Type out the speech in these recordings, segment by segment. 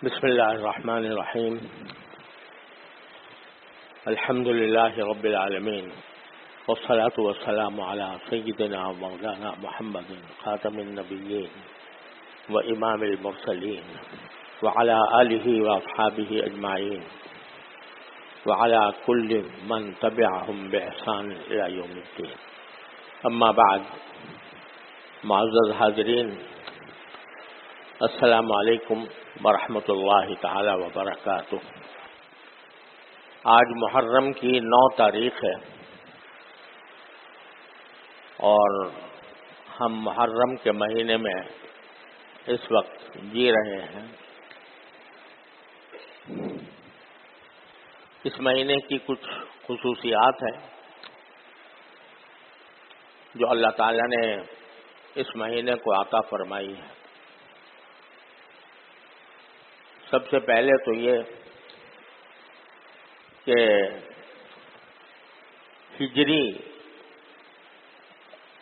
بسم الله الرحمن الرحيم. الحمد لله رب العالمين، والصلاة والسلام على سيدنا ومولانا محمد خاتم النبيين وإمام المرسلين وعلى آله وأصحابه أجمعين وعلى كل من تبعهم بإحسان إلى يوم الدين. أما بعد، معزز حاضرین، السلام علیکم ورحمۃ اللہ تعالی وبرکاتہ. آج محرم کی 9 تاریخ ہے اور ہم محرم کے مہینے میں اس وقت جی رہے ہیں. اس مہینے کی کچھ خصوصیات ہیں جو اللہ تعالی نے اس مہینے کو عطا فرمائی ہے. سب سے پہلے تو یہ کہ ہجری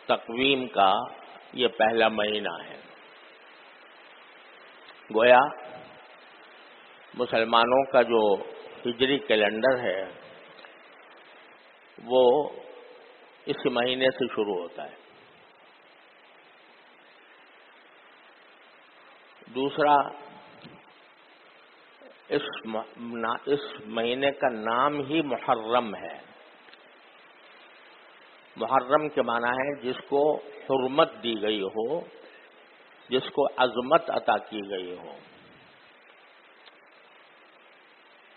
تقویم کا یہ پہلا مہینہ ہے. گویا مسلمانوں کا جو ہجری کیلنڈر ہے وہ اس مہینے سے شروع ہوتا ہے. دوسرا، اس مہینے کا نام ہی محرم ہے. محرم کے معنی ہے جس کو حرمت دی گئی ہو، جس کو عظمت عطا کی گئی ہو.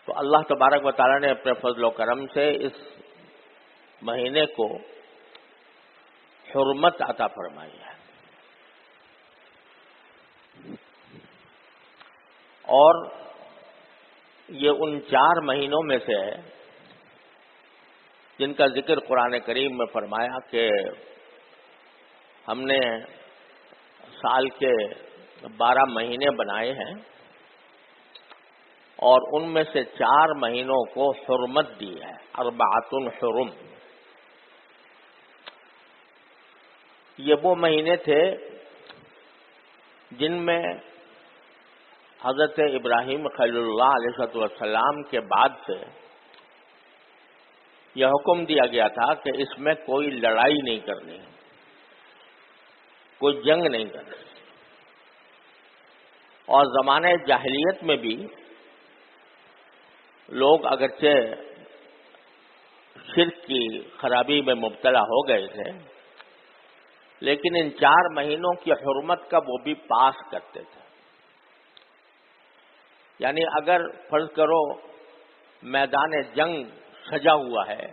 تو اللہ تبارک و تعالی نے اپنے فضل و کرم سے اس مہینے کو حرمت عطا فرمائی ہے. اور یہ ان 4 مہینوں میں سے ہے جن کا ذکر قرآن کریم میں فرمایا کہ ہم نے سال کے 12 مہینے بنائے ہیں اور ان میں سے 4 مہینوں کو حرمت دی ہے. 4 حرم. یہ وہ مہینے تھے جن میں حضرت ابراہیم خلیل اللہ علیہ السلام کے بعد سے یہ حکم دیا گیا تھا کہ اس میں کوئی لڑائی نہیں کرنی، کوئی جنگ نہیں کرنی. اور زمانہ جاہلیت میں بھی لوگ اگرچہ شرک کی خرابی میں مبتلا ہو گئے تھے، لیکن ان 4 مہینوں کی حرمت کا وہ بھی پاس کرتے تھے. یعنی اگر فرض کرو میدان جنگ سجا ہوا ہے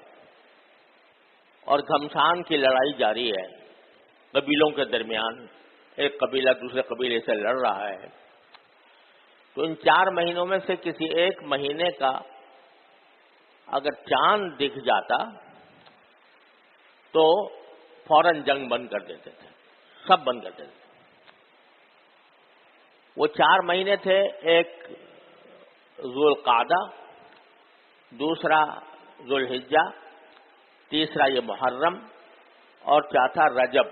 اور گھمسان کی لڑائی جاری ہے قبیلوں کے درمیان، ایک قبیلہ دوسرے قبیلے سے لڑ رہا ہے، تو ان 4 مہینوں میں سے کسی ایک مہینے کا اگر چاند دکھ جاتا تو فوراً جنگ بند کر دیتے تھے، سب بند کر دیتے تھے. وہ 4 مہینے تھے، ایک ذوالقعدہ، دوسرا ذوالحجہ، تیسرا یہ محرم اور چوتھا رجب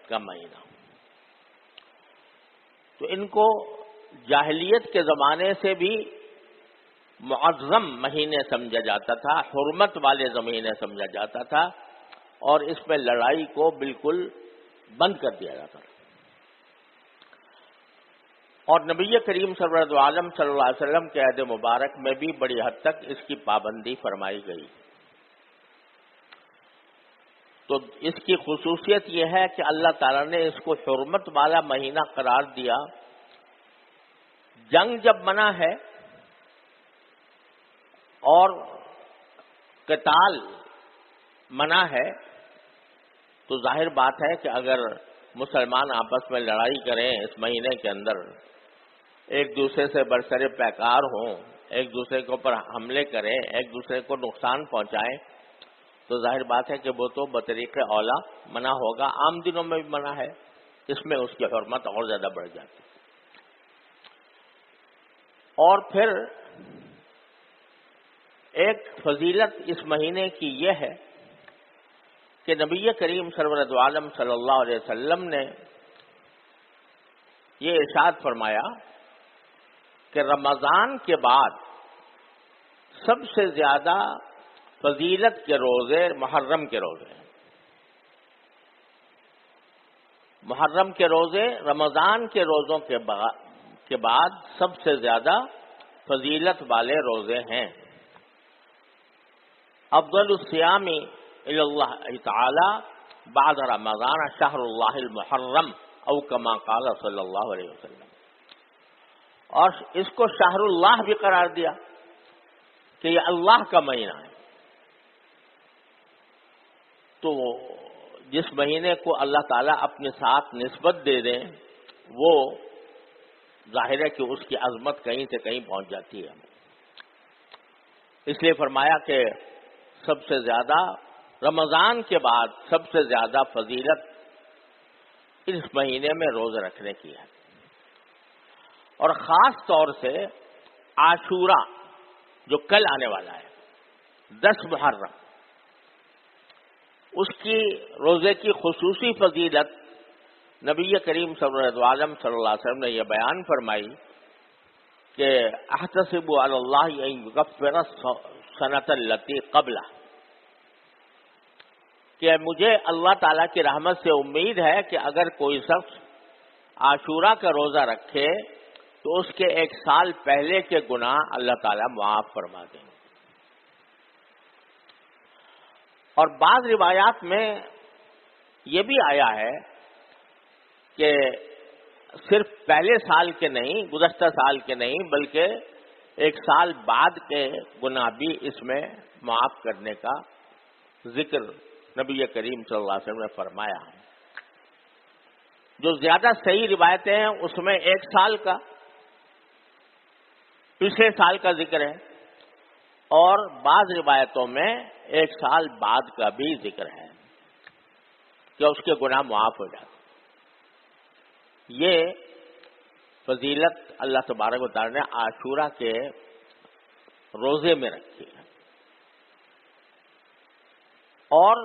کا مہینہ. تو ان کو جاہلیت کے زمانے سے بھی معظم مہینے سمجھا جاتا تھا، حرمت والے مہینے سمجھا جاتا تھا، اور اس میں لڑائی کو بالکل بند کر دیا جاتا تھا. اور نبی کریم سرورت عالم صلی اللہ علیہ وسلم کے عہد مبارک میں بھی بڑی حد تک اس کی پابندی فرمائی گئی. تو اس کی خصوصیت یہ ہے کہ اللہ تعالیٰ نے اس کو حرمت والا مہینہ قرار دیا. جنگ جب منع ہے اور قتال منع ہے تو ظاہر بات ہے کہ اگر مسلمان آپس میں لڑائی کریں اس مہینے کے اندر، ایک دوسرے سے برسر پیکار ہوں، ایک دوسرے کے اوپر حملے کریں، ایک دوسرے کو نقصان پہنچائیں، تو ظاہر بات ہے کہ وہ تو بطریق اولا منع ہوگا. عام دنوں میں بھی منع ہے، اس میں اس کی حرمت اور زیادہ بڑھ جاتی ہے. اور پھر ایک فضیلت اس مہینے کی یہ ہے کہ نبی کریم سرورت عالم صلی اللہ علیہ وسلم نے یہ ارشاد فرمایا کہ رمضان کے بعد سب سے زیادہ فضیلت کے روزے محرم کے روزے ہیں۔ محرم کے روزے رمضان کے روزوں کے بعد سب سے زیادہ فضیلت والے روزے ہیں۔ افضل الصیام الی اللہ تعالی بعد رمضان شہر اللہ المحرم او کما قال صلی اللہ علیہ وسلم، اور اس کو شہر اللہ بھی قرار دیا کہ یہ اللہ کا مہینہ ہے۔ تو جس مہینے کو اللہ تعالیٰ اپنے ساتھ نسبت دے دیں وہ ظاہر ہے کہ اس کی عظمت کہیں سے کہیں پہنچ جاتی ہے۔ اس لیے فرمایا کہ سب سے زیادہ رمضان کے بعد سب سے زیادہ فضیلت اس مہینے میں روزہ رکھنے کی ہے، اور خاص طور سے عاشورہ جو کل آنے والا ہے 10 محرم، اس کی روزے کی خصوصی فضیلت نبی کریم صلی اللہ علیہ وسلم نے یہ بیان فرمائی کہ احتسب علی اللہ ان یکفر السنۃ التی قبلہ، کہ مجھے اللہ تعالیٰ کی رحمت سے امید ہے کہ اگر کوئی شخص عاشورہ کا روزہ رکھے تو اس کے 1 سال پہلے کے گناہ اللہ تعالیٰ معاف فرما دیں۔ اور بعض روایات میں یہ بھی آیا ہے کہ صرف پہلے سال کے نہیں، گزشتہ سال کے نہیں، بلکہ 1 سال بعد کے گناہ بھی اس میں معاف کرنے کا ذکر نبی کریم صلی اللہ علیہ وسلم نے فرمایا۔ جو زیادہ صحیح روایتیں ہیں اس میں 1 سال کا، پچھلے سال کا ذکر ہے، اور بعض روایتوں میں 1 سال بعد کا بھی ذکر ہے کہ اس کے گناہ معاف ہو جاتے۔ یہ فضیلت اللہ تبارک و تعالی نے عاشورہ کے روزے میں رکھی ہے۔ اور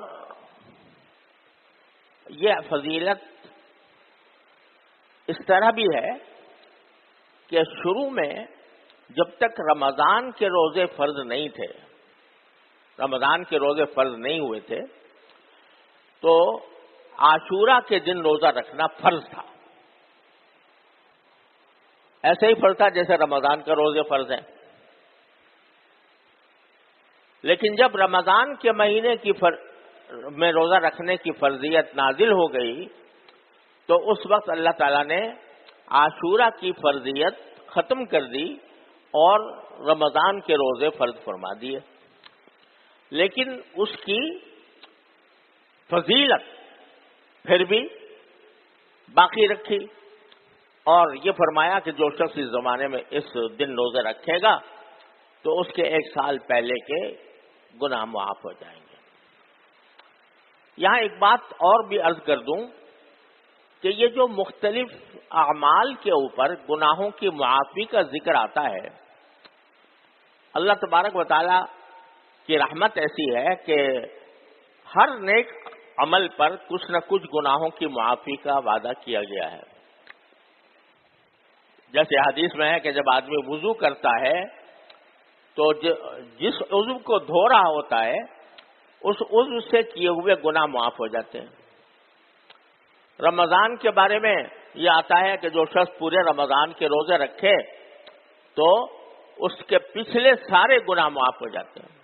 یہ فضیلت اس طرح بھی ہے کہ شروع میں جب تک رمضان کے روزے فرض نہیں تھے، رمضان کے روزے فرض نہیں ہوئے تھے، تو عاشورہ کے دن روزہ رکھنا فرض تھا، ایسے ہی فرض تھا جیسے رمضان کا روزے فرض ہیں۔ لیکن جب رمضان کے مہینے میں روزہ رکھنے کی فرضیت نازل ہو گئی تو اس وقت اللہ تعالیٰ نے عاشورہ کی فرضیت ختم کر دی اور رمضان کے روزے فرض فرما دیے، لیکن اس کی فضیلت پھر بھی باقی رکھی، اور یہ فرمایا کہ جو شخص اس زمانے میں اس دن روزے رکھے گا تو اس کے 1 سال پہلے کے گناہ معاف ہو جائیں گے۔ یہاں ایک بات اور بھی عرض کر دوں کہ یہ جو مختلف اعمال کے اوپر گناہوں کی معافی کا ذکر آتا ہے، اللہ تبارک و تعالی کی رحمت ایسی ہے کہ ہر نیک عمل پر کچھ نہ کچھ گناہوں کی معافی کا وعدہ کیا گیا ہے۔ جیسے حدیث میں ہے کہ جب آدمی وضو کرتا ہے تو جس عضو کو دھو رہا ہوتا ہے اس عضو سے کیے ہوئے گناہ معاف ہو جاتے ہیں۔ رمضان کے بارے میں یہ آتا ہے کہ جو شخص پورے رمضان کے روزے رکھے تو اس کے پچھلے سارے گناہ معاف ہو جاتے ہیں۔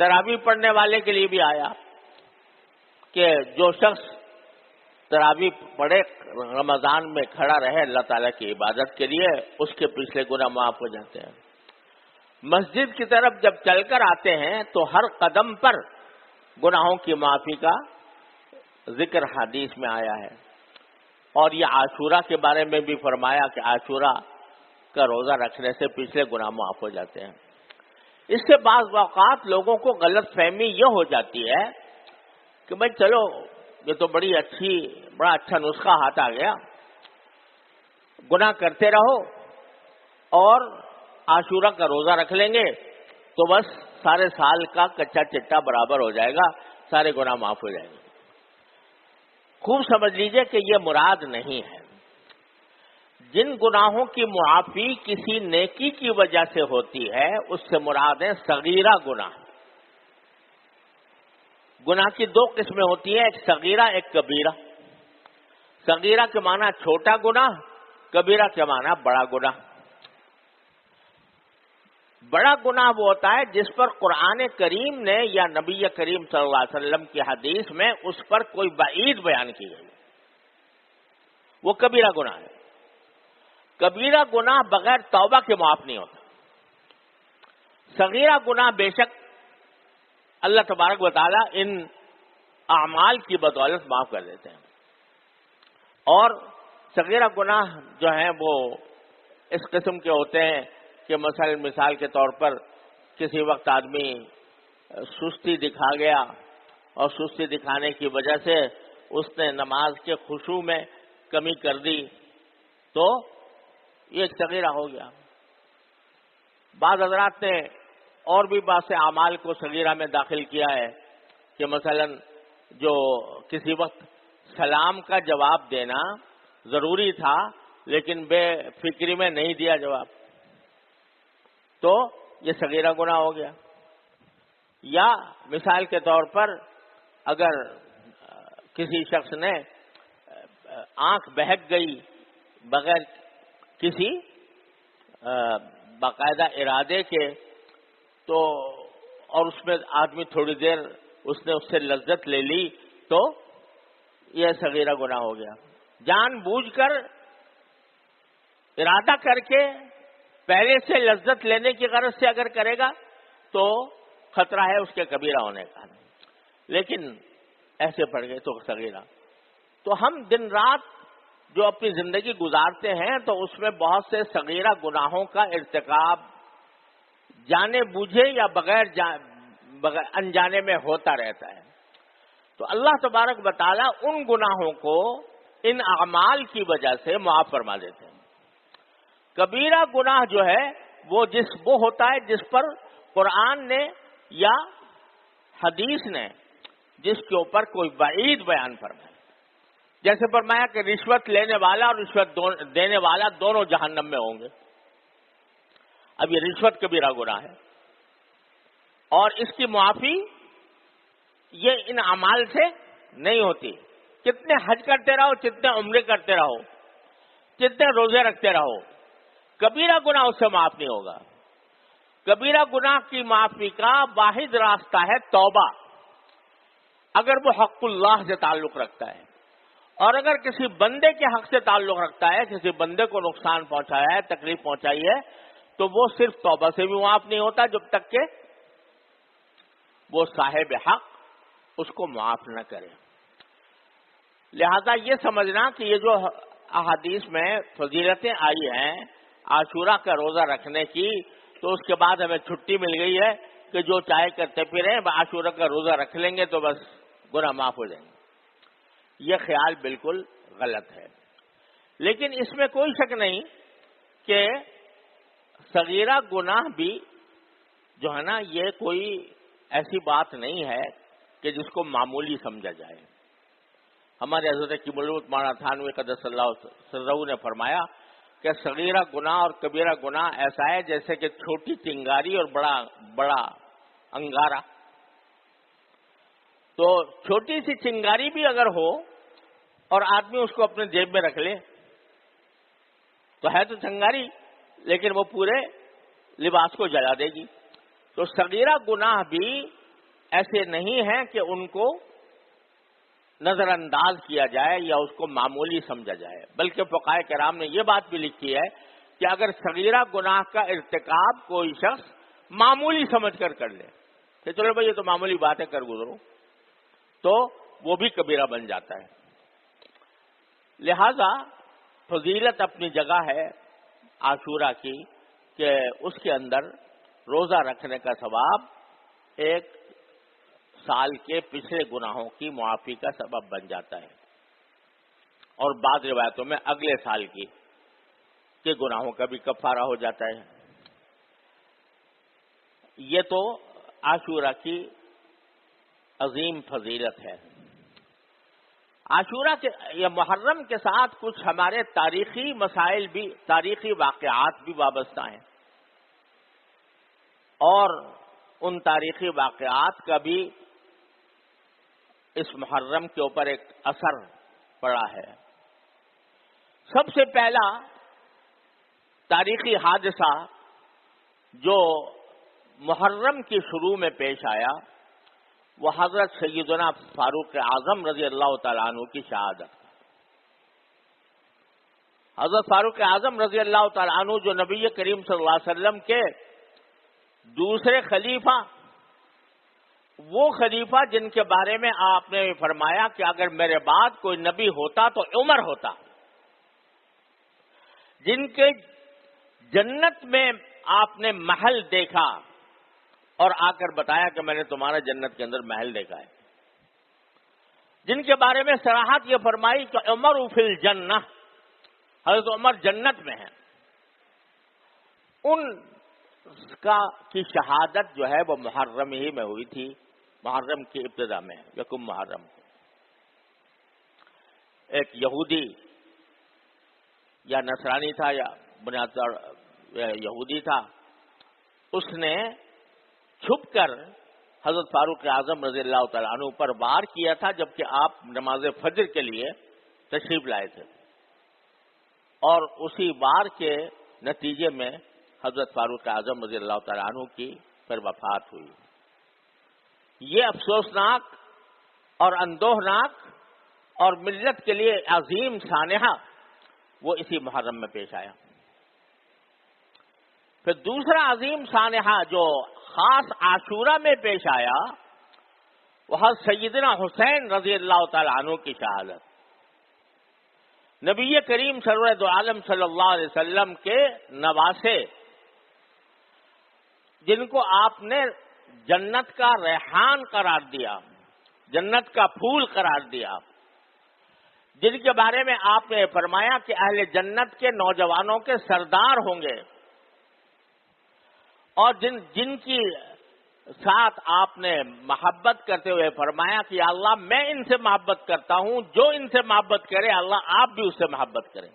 تراویح پڑھنے والے کے لیے بھی آیا کہ جو شخص تراویح پڑھے رمضان میں کھڑا رہے اللہ تعالیٰ کی عبادت کے لیے، اس کے پچھلے گناہ معاف ہو جاتے ہیں۔ مسجد کی طرف جب چل کر آتے ہیں تو ہر قدم پر گناہوں کی معافی کا ذکر حدیث میں آیا ہے۔ اور یہ عاشورہ کے بارے میں بھی فرمایا کہ عاشورہ کا روزہ رکھنے سے پچھلے گناہ معاف ہو جاتے ہیں۔ اس سے بعض اوقات لوگوں کو غلط فہمی یہ ہو جاتی ہے کہ بھائی چلو یہ تو بڑا اچھا نسخہ ہاتھ آ گیا، گناہ کرتے رہو اور عاشورہ کا روزہ رکھ لیں گے تو بس سارے سال کا کچا چٹا برابر ہو جائے گا، سارے گناہ معاف ہو جائیں گے۔ خوب سمجھ لیجئے کہ یہ مراد نہیں ہے۔ جن گناہوں کی معافی کسی نیکی کی وجہ سے ہوتی ہے اس سے مراد ہے صغیرہ گناہ. گناہ کی دو قسمیں ہوتی ہیں، ایک صغیرہ ایک کبیرہ. صغیرہ کے معنی چھوٹا گناہ، کبیرہ کے معنی بڑا گناہ. بڑا گناہ وہ ہوتا ہے جس پر قرآن کریم نے یا نبی کریم صلی اللہ علیہ وسلم کی حدیث میں اس پر کوئی وعید بیان کی گئی، وہ کبیرہ گناہ ہے. کبیرہ گناہ بغیر توبہ کے معاف نہیں ہوتا. صغیرہ گناہ بے شک اللہ تبارک و تعالیٰ ان اعمال کی بدولت معاف کر دیتے ہیں. اور صغیرہ گناہ جو ہیں وہ اس قسم کے ہوتے ہیں کہ مثال کے طور پر کسی وقت آدمی سستی دکھا گیا اور سستی دکھانے کی وجہ سے اس نے نماز کے خشوع میں کمی کر دی تو یہ ایک صغیرہ ہو گیا. بعض حضرات نے اور بھی بعض سے اعمال کو صغیرہ میں داخل کیا ہے کہ مثلا جو کسی وقت سلام کا جواب دینا ضروری تھا لیکن بے فکری میں نہیں دیا جواب تو یہ صغیرہ گناہ ہو گیا. یا مثال کے طور پر اگر کسی شخص نے آنکھ بہک گئی بغیر کسی باقاعدہ ارادے کے تو اور اس میں آدمی تھوڑی دیر اس نے اس سے لذت لے لی تو یہ صغیرہ گناہ ہو گیا. جان بوجھ کر ارادہ کر کے پہلے سے لذت لینے کی غرض سے اگر کرے گا تو خطرہ ہے اس کے کبیرہ ہونے کا، لیکن ایسے پڑ گئے تو صغیرہ. تو ہم دن رات جو اپنی زندگی گزارتے ہیں تو اس میں بہت سے صغیرہ گناہوں کا ارتکاب جانے بوجھے یا بغیر انجانے میں ہوتا رہتا ہے. تو اللہ تبارک و تعالیٰ ان گناہوں کو ان اعمال کی وجہ سے معاف فرما دیتے ہیں. کبیرہ گناہ جو ہے وہ ہوتا ہے جس پر قرآن نے یا حدیث نے جس کے اوپر کوئی وعید بیان فرمایا. جیسے فرمایا کہ رشوت لینے والا اور رشوت دینے والا دونوں جہنم میں ہوں گے. اب یہ رشوت کبیرہ گناہ ہے اور اس کی معافی یہ ان اعمال سے نہیں ہوتی. کتنے حج کرتے رہو، کتنے عمرے کرتے رہو، کتنے روزے رکھتے رہو، کبیرہ گناہ اس سے معاف نہیں ہوگا. کبیرہ گناہ کی معافی کا واحد راستہ ہے توبہ، اگر وہ حق اللہ سے تعلق رکھتا ہے. اور اگر کسی بندے کے حق سے تعلق رکھتا ہے، کسی بندے کو نقصان پہنچایا ہے، تکلیف پہنچائی ہے، تو وہ صرف توبہ سے بھی معاف نہیں ہوتا جب تک کہ وہ صاحب حق اس کو معاف نہ کرے. لہذا یہ سمجھنا کہ یہ جو احادیث میں فضیلتیں آئی ہیں عاشورہ کا روزہ رکھنے کی تو اس کے بعد ہمیں چھٹی مل گئی ہے کہ جو چاہے کرتے پھریں، عاشورہ کا روزہ رکھ لیں گے تو بس گناہ معاف ہو جائیں گے. یہ خیال بالکل غلط ہے. لیکن اس میں کوئی شک نہیں کہ صغیرہ گناہ بھی جو ہے نا یہ کوئی ایسی بات نہیں ہے کہ جس کو معمولی سمجھا جائے. ہمارے حضرت قبلہ مولانا تھانوی قدس اللہ سرہ نے فرمایا کہ صغیرہ گناہ اور کبیرہ گناہ ایسا ہے جیسے کہ چھوٹی چنگاری اور بڑا انگارہ. تو چھوٹی سی چنگاری بھی اگر ہو اور آدمی اس کو اپنے جیب میں رکھ لے تو ہے تو چنگاری لیکن وہ پورے لباس کو جلا دے گی. تو صغیرہ گناہ بھی ایسے نہیں ہیں کہ ان کو نظر انداز کیا جائے یا اس کو معمولی سمجھا جائے، بلکہ فقہاء کرام نے یہ بات بھی لکھی ہے کہ اگر صغیرہ گناہ کا ارتکاب کوئی شخص معمولی سمجھ کر لے کہ چلو بھائی یہ تو معمولی بات ہے کر گزرو تو وہ بھی کبیرہ بن جاتا ہے. لہذا فضیلت اپنی جگہ ہے عاشورہ کی کہ اس کے اندر روزہ رکھنے کا ثواب ایک سال کے پچھلے گناہوں کی معافی کا سبب بن جاتا ہے اور بعض روایتوں میں اگلے سال کے گناہوں کا بھی کفارہ ہو جاتا ہے. یہ تو عاشورہ کی عظیم فضیلت ہے. عاشورہ کے یا محرم کے ساتھ کچھ ہمارے تاریخی مسائل بھی، تاریخی واقعات بھی وابستہ ہیں، اور ان تاریخی واقعات کا بھی اس محرم کے اوپر ایک اثر پڑا ہے۔ سب سے پہلا تاریخی حادثہ جو محرم کی شروع میں پیش آیا وہ حضرت سیدنا فاروق اعظم رضی اللہ تعالیٰ عنہ کی شہادت۔ حضرت فاروق اعظم رضی اللہ تعالیٰ عنہ جو نبی کریم صلی اللہ علیہ وسلم کے دوسرے خلیفہ، وہ خلیفہ جن کے بارے میں آپ نے فرمایا کہ اگر میرے بعد کوئی نبی ہوتا تو عمر ہوتا، جن کے جنت میں آپ نے محل دیکھا اور آ کر بتایا کہ میں نے تمہارا جنت کے اندر محل دیکھا ہے، جن کے بارے میں صراحت یہ فرمائی کہ عمر فی الجنہ، حضرت عمر جنت میں ہیں، ان کی شہادت جو ہے وہ محرم ہی میں ہوئی تھی، محرم کی ابتدا میں، یکم محرم کو۔ ایک یہودی یا نصرانی تھا یا بنیاد یہودی تھا، اس نے چھپ کر حضرت فاروق اعظم رضی اللہ تعالیٰ عنہ پر وار کیا تھا جبکہ آپ نماز فجر کے لیے تشریف لائے تھے، اور اسی وار کے نتیجے میں حضرت فاروق اعظم رضی اللہ تعالیٰ عنہ کی پھر وفات ہوئی۔ یہ افسوسناک اور اندوہناک اور ملت کے لیے عظیم سانحہ وہ اسی محرم میں پیش آیا۔ پھر دوسرا عظیم سانحہ جو خاص عاشورہ میں پیش آیا وہ حضرت سیدنا حسین رضی اللہ تعالیٰ عنہ کی شہادت۔ نبی کریم سرور دو عالم صلی اللہ علیہ وسلم کے نواسے، جن کو آپ نے جنت کا ریحان قرار دیا، جنت کا پھول قرار دیا، جن کے بارے میں آپ نے فرمایا کہ اہل جنت کے نوجوانوں کے سردار ہوں گے، اور جن کی ساتھ آپ نے محبت کرتے ہوئے فرمایا کہ اللہ میں ان سے محبت کرتا ہوں، جو ان سے محبت کرے اللہ آپ بھی اس سے محبت کریں،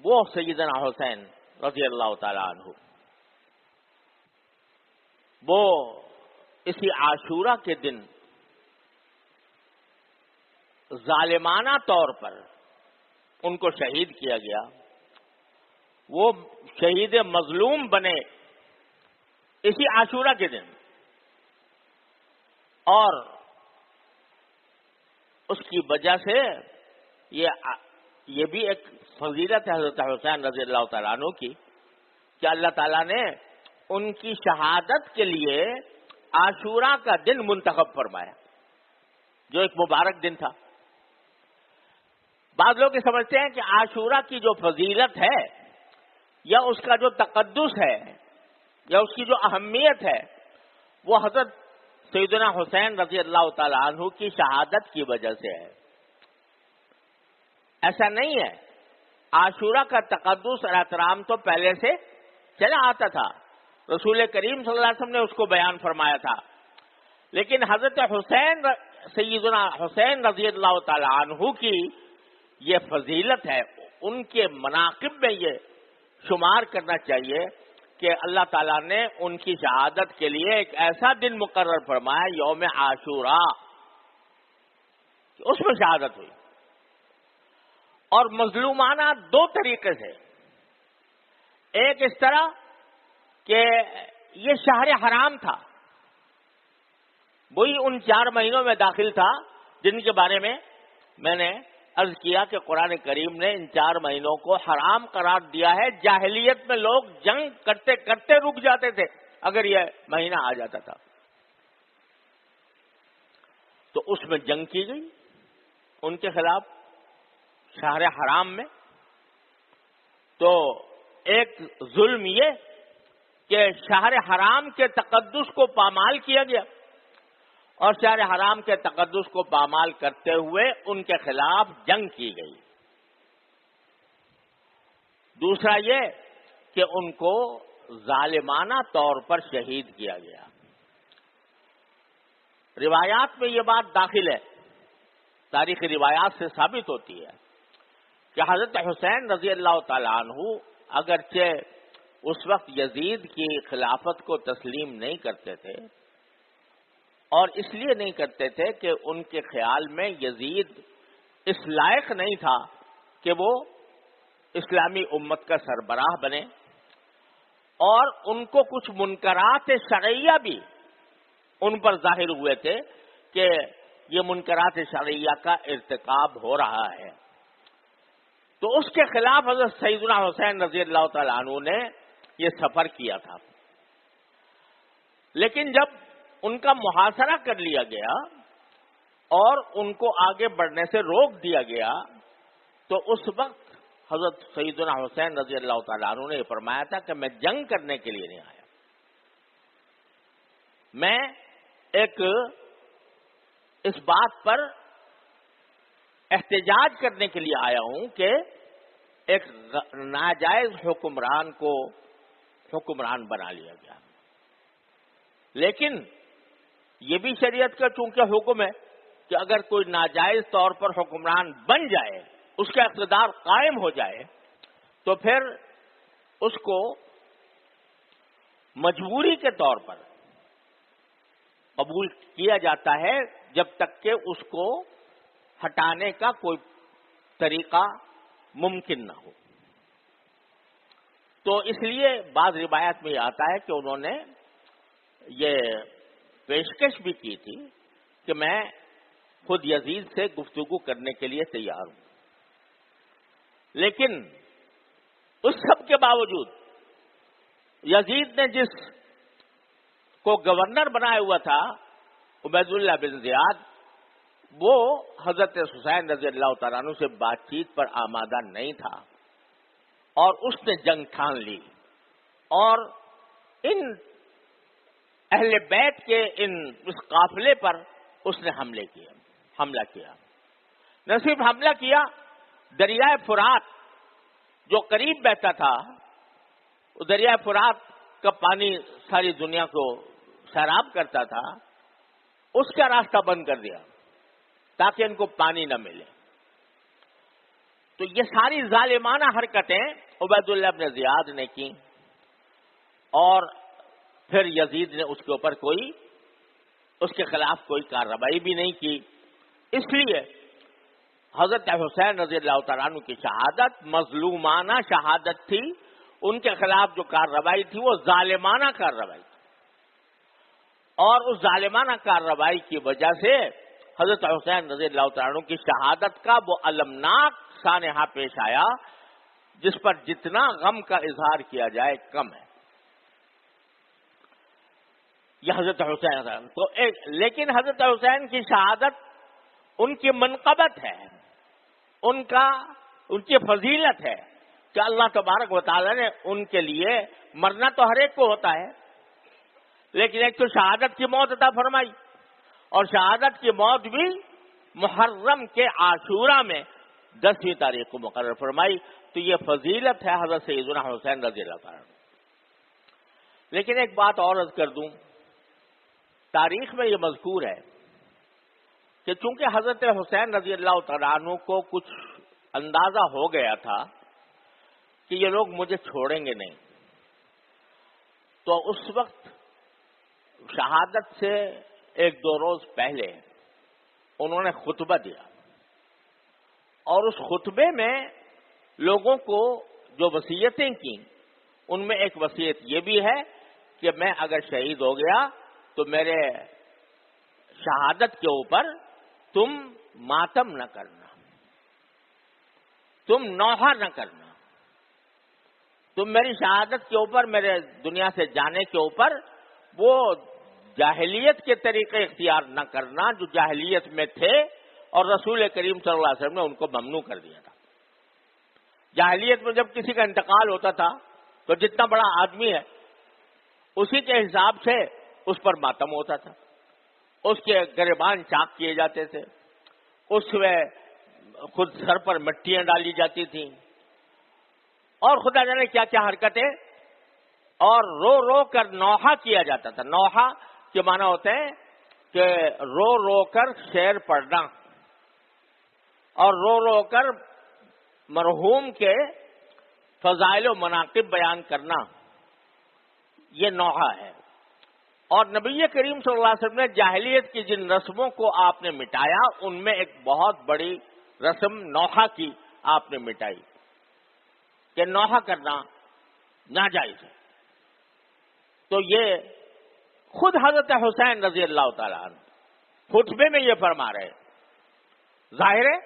وہ سیدنا حسین رضی اللہ تعالی عنہ، وہ اسی عاشورہ کے دن ظالمانہ طور پر ان کو شہید کیا گیا، وہ شہید مظلوم بنے اسی عاشورہ کے دن، اور اس کی وجہ سے یہ بھی ایک فضیلت ہے حضرت حسین رضی اللہ تعالیٰ عنہ کی کہ اللہ تعالیٰ نے ان کی شہادت کے لیے عاشورہ کا دن منتخب فرمایا، جو ایک مبارک دن تھا۔ بعض لوگ یہ سمجھتے ہیں کہ عاشورہ کی جو فضیلت ہے یا اس کا جو تقدس ہے یا اس کی جو اہمیت ہے وہ حضرت سیدنا حسین رضی اللہ تعالیٰ عنہ کی شہادت کی وجہ سے ہے۔ ایسا نہیں ہے، عاشورہ کا تقدس اور احترام تو پہلے سے چلا آتا تھا، رسول کریم صلی اللہ علیہ وسلم نے اس کو بیان فرمایا تھا، لیکن حضرت حسین سیدنا حسین رضی اللہ تعالیٰ عنہ کی یہ فضیلت ہے، ان کے مناقب میں یہ شمار کرنا چاہیے کہ اللہ تعالیٰ نے ان کی شہادت کے لیے ایک ایسا دن مقرر فرمایا یوم عاشورہ، اس میں شہادت ہوئی، اور مظلومانہ دو طریقے سے، ایک اس طرح کہ یہ شہر حرام تھا، وہی ان 4 مہینوں میں داخل تھا جن کے بارے میں میں نے عرض کیا کہ قرآن کریم نے ان 4 مہینوں کو حرام قرار دیا ہے۔ جاہلیت میں لوگ جنگ کرتے کرتے رک جاتے تھے اگر یہ مہینہ آ جاتا تھا، تو اس میں جنگ کی گئی ان کے خلاف شہر حرام میں۔ تو ایک ظلم یہ کہ شہر حرام کے تقدس کو پامال کیا گیا، اور شہر حرام کے تقدس کو پامال کرتے ہوئے ان کے خلاف جنگ کی گئی۔ دوسرا یہ کہ ان کو ظالمانہ طور پر شہید کیا گیا۔ روایات میں یہ بات داخل ہے، تاریخی روایات سے ثابت ہوتی ہے کہ حضرت حسین رضی اللہ تعالیٰ عنہ اگرچہ اس وقت یزید کی خلافت کو تسلیم نہیں کرتے تھے، اور اس لیے نہیں کرتے تھے کہ ان کے خیال میں یزید اس لائق نہیں تھا کہ وہ اسلامی امت کا سربراہ بنے، اور ان کو کچھ منکرات شرعیہ بھی ان پر ظاہر ہوئے تھے کہ یہ منکرات شرعیہ کا ارتکاب ہو رہا ہے، تو اس کے خلاف حضرت سیدنا حسین رضی اللہ تعالیٰ عنہ نے یہ سفر کیا تھا۔ لیکن جب ان کا محاصرہ کر لیا گیا اور ان کو آگے بڑھنے سے روک دیا گیا، تو اس وقت حضرت سیدنا حسین رضی اللہ تعالیٰ عنہ نے یہ فرمایا تھا کہ میں جنگ کرنے کے لیے نہیں آیا، میں ایک اس بات پر احتجاج کرنے کے لیے آیا ہوں کہ ایک ناجائز حکمران کو حکمران بنا لیا گیا۔ لیکن یہ بھی شریعت کا چونکہ حکم ہے کہ اگر کوئی ناجائز طور پر حکمران بن جائے، اس کا اقتدار قائم ہو جائے، تو پھر اس کو مجبوری کے طور پر قبول کیا جاتا ہے جب تک کہ اس کو ہٹانے کا کوئی طریقہ ممکن نہ ہو۔ تو اس لیے بعض روایات میں یہ آتا ہے کہ انہوں نے یہ پیشکش بھی کی تھی کہ میں خود یزید سے گفتگو کرنے کے لیے تیار ہوں، لیکن اس سب کے باوجود یزید نے جس کو گورنر بنایا ہوا تھا عبید اللہ بن زیاد، وہ حضرت حسین رضی اللہ تعالیٰ عنہ سے بات چیت پر آمادہ نہیں تھا، اور اس نے جنگ ٹھان لی اور ان اہل بیت کے اس قافلے پر اس نے حملہ کیا۔ نہ صرف حملہ کیا، دریائے فرات جو قریب بہتا تھا، دریائے فرات کا پانی ساری دنیا کو سیراب کرتا تھا، اس کا راستہ بند کر دیا تاکہ ان کو پانی نہ ملے۔ تو یہ ساری ظالمانہ حرکتیں عبید اللہ بن زیاد نے کی، اور پھر یزید نے اس کے اوپر اس کے خلاف کوئی کارروائی بھی نہیں کی۔ اس لیے حضرت حسین رضی اللہ تعالیٰ عنہ کی شہادت مظلومانہ شہادت تھی، ان کے خلاف جو کارروائی تھی وہ ظالمانہ کارروائی تھی، اور اس ظالمانہ کارروائی کی وجہ سے حضرت حسین رضی اللہ تعالیٰ عنہ کی شہادت کا وہ المناک سانحہ پیش آیا جس پر جتنا غم کا اظہار کیا جائے کم ہے۔ یہ حضرت حسین تو لیکن حضرت حسین کی شہادت ان کی منقبت ہے، ان کی فضیلت ہے کہ اللہ تبارک و تعالی نے ان کے لیے مرنا تو ہر ایک کو ہوتا ہے، لیکن ایک تو شہادت کی موت عطا فرمائی، اور شہادت کی موت بھی محرم کے عاشورہ میں 10ویں تاریخ کو مقرر فرمائی۔ تو یہ فضیلت ہے حضرت سیدنا حسین رضی اللہ تعالیٰ عنہ۔ لیکن ایک بات اور عرض کر دوں، تاریخ میں یہ مذکور ہے کہ چونکہ حضرت حسین رضی اللہ تعالیٰ عنہ کو کچھ اندازہ ہو گیا تھا کہ یہ لوگ مجھے چھوڑیں گے نہیں، تو اس وقت شہادت سے 1-2 روز پہلے انہوں نے خطبہ دیا، اور اس خطبے میں لوگوں کو جو وصیتیں کی، ان میں ایک وصیت یہ بھی ہے کہ میں اگر شہید ہو گیا تو میرے شہادت کے اوپر تم ماتم نہ کرنا، تم نوحہ نہ کرنا، تم میری شہادت کے اوپر، میرے دنیا سے جانے کے اوپر وہ جاہلیت کے طریقے اختیار نہ کرنا جو جاہلیت میں تھے، اور رسول کریم صلی اللہ علیہ وسلم نے ان کو ممنوع کر دیا تھا۔ جاہلیت میں جب کسی کا انتقال ہوتا تھا تو جتنا بڑا آدمی ہے اسی کے حساب سے اس پر ماتم ہوتا تھا، اس کے گریبان چاک کیے جاتے تھے، اس میں خود سر پر مٹیاں ڈالی جاتی تھیں، اور خدا جانے کیا کیا حرکتیں، اور رو رو کر نوحہ کیا جاتا تھا۔ نوحہ کے معنی ہوتے ہیں کہ رو رو کر شعر پڑھنا اور رو رو کر مرحوم کے فضائل و مناقب بیان کرنا یہ نوحہ ہے. اور نبی کریم صلی اللہ علیہ وسلم نے جاہلیت کی جن رسموں کو آپ نے مٹایا ان میں ایک بہت بڑی رسم نوحہ کی آپ نے مٹائی کہ نوحہ کرنا ناجائز ہے. تو یہ خود حضرت حسین رضی اللہ تعالیٰ عنہ خطبے میں یہ فرما رہے. ظاہر ہے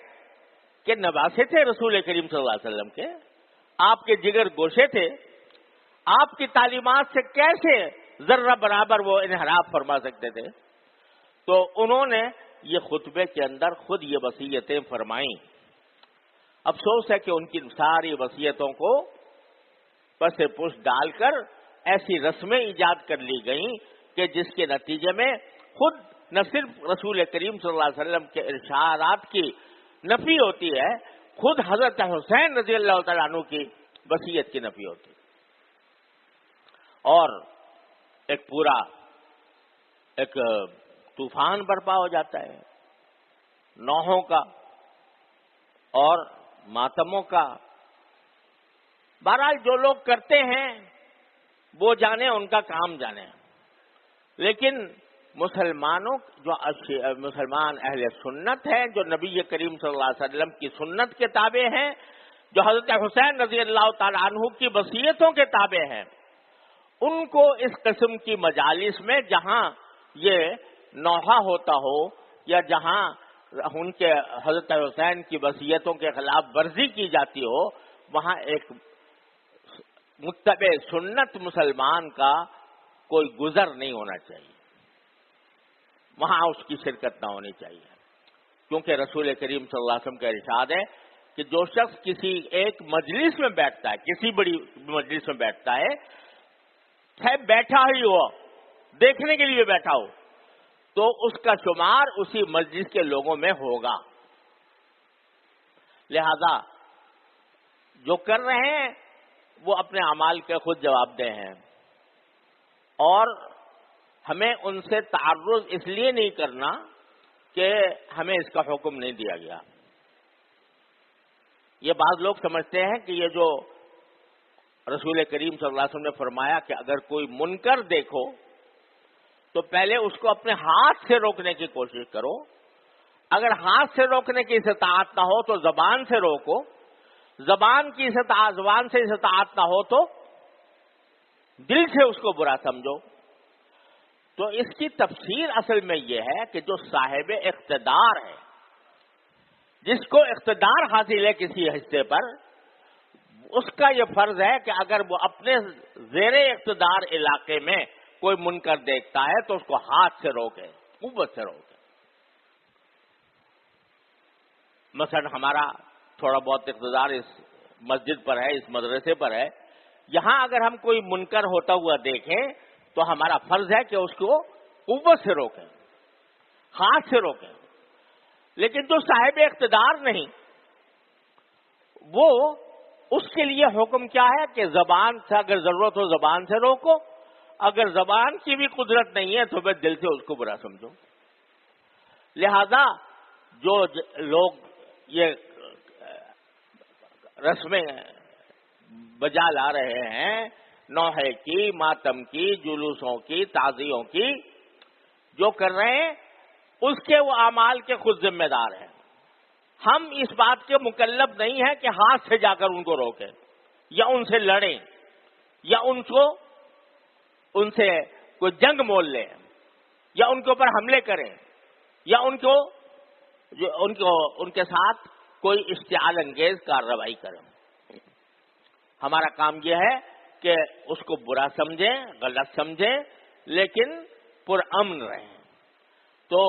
کہ نواسے تھے رسول کریم صلی اللہ علیہ وسلم کے, آپ کے جگر گوشے تھے, آپ کی تعلیمات سے کیسے ذرہ برابر وہ انحراف فرما سکتے تھے؟ تو انہوں نے یہ خطبے کے اندر خود یہ وصیتیں فرمائیں. افسوس ہے کہ ان کی ساری وصیتوں کو پس پش ڈال کر ایسی رسمیں ایجاد کر لی گئیں کہ جس کے نتیجے میں خود نہ صرف رسول کریم صلی اللہ علیہ وسلم کے ارشادات کی نفی ہوتی ہے, خود حضرت حسین رضی اللہ تعالیٰ عنہ کی وصیت کی نفی ہوتی ہے. اور ایک پورا ایک طوفان برپا ہو جاتا ہے نوحوں کا اور ماتموں کا. بہرحال جو لوگ کرتے ہیں وہ جانے, ان کا کام جانے, لیکن مسلمانوں جو مسلمان اہل سنت ہیں, جو نبی کریم صلی اللہ علیہ وسلم کی سنت کے تابع ہیں, جو حضرت حسین رضی اللہ تعالی عنہ کی وصیتوں کے تابع ہیں, ان کو اس قسم کی مجالس میں جہاں یہ نوحہ ہوتا ہو یا جہاں ان کے حضرت حسین کی وصیتوں کے خلاف ورزی کی جاتی ہو, وہاں ایک متبع سنت مسلمان کا کوئی گزر نہیں ہونا چاہیے, وہاں اس کی شرکت نہ ہونی چاہیے. کیونکہ رسول کریم صلی اللہ علیہ وسلم کا ارشاد ہے کہ جو شخص کسی ایک مجلس میں بیٹھتا ہے, کسی بڑی مجلس میں بیٹھتا ہے, بیٹھا ہی ہو, دیکھنے کے لیے بیٹھا ہو, تو اس کا شمار اسی مسجد کے لوگوں میں ہوگا. لہذا جو کر رہے ہیں وہ اپنے اعمال کے خود جواب دہ ہیں, اور ہمیں ان سے تعرض اس لیے نہیں کرنا کہ ہمیں اس کا حکم نہیں دیا گیا. یہ بعض لوگ سمجھتے ہیں کہ یہ جو رسول کریم صلی اللہ علیہ وسلم نے فرمایا کہ اگر کوئی منکر دیکھو تو پہلے اس کو اپنے ہاتھ سے روکنے کی کوشش کرو, اگر ہاتھ سے روکنے کی استطاعت نہ ہو تو زبان سے روکو, زبان سے استطاعت نہ ہو تو دل سے اس کو برا سمجھو. تو اس کی تفسیر اصل میں یہ ہے کہ جو صاحب اقتدار ہے, جس کو اقتدار حاصل ہے کسی حصے پر, اس کا یہ فرض ہے کہ اگر وہ اپنے زیر اقتدار علاقے میں کوئی منکر دیکھتا ہے تو اس کو ہاتھ سے روکے, قوت سے روکے. مثلا ہمارا تھوڑا بہت اقتدار اس مسجد پر ہے, اس مدرسے پر ہے, یہاں اگر ہم کوئی منکر ہوتا ہوا دیکھیں تو ہمارا فرض ہے کہ اس کو قوت سے روکیں, ہاتھ سے روکیں. لیکن جو صاحب اقتدار نہیں, وہ اس کے لیے حکم کیا ہے کہ زبان سے اگر ضرورت ہو زبان سے روکو, اگر زبان کی بھی قدرت نہیں ہے تو پھر دل سے اس کو برا سمجھو. لہذا جو لوگ یہ رسمیں بجا لا رہے ہیں, نوحے کی, ماتم کی, جلوسوں کی, تعزیوں کی, جو کر رہے ہیں اس کے وہ اعمال کے خود ذمہ دار ہیں. ہم اس بات کے مکلف نہیں ہیں کہ ہاتھ سے جا کر ان کو روکیں یا ان سے لڑیں یا ان سے کوئی جنگ مول لیں یا ان کے اوپر حملے کریں یا ان کے ساتھ کوئی اشتعال انگیز کارروائی کریں. ہمارا کام یہ ہے کہ اس کو برا سمجھیں, غلط سمجھیں, لیکن پرامن رہیں. تو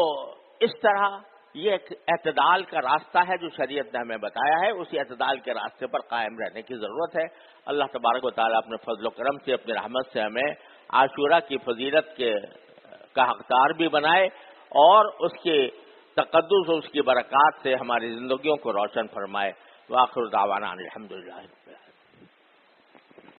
اس طرح یہ ایک اعتدال کا راستہ ہے جو شریعت نے ہمیں بتایا ہے, اسی اعتدال کے راستے پر قائم رہنے کی ضرورت ہے. اللہ تبارک و تعالیٰ اپنے فضل و کرم سے, اپنی رحمت سے ہمیں عاشورہ کی فضیلت کا حقدار بھی بنائے اور اس کے تقدس اور اس کی برکات سے ہماری زندگیوں کو روشن فرمائے. وآخر دعوانا الحمدللہ.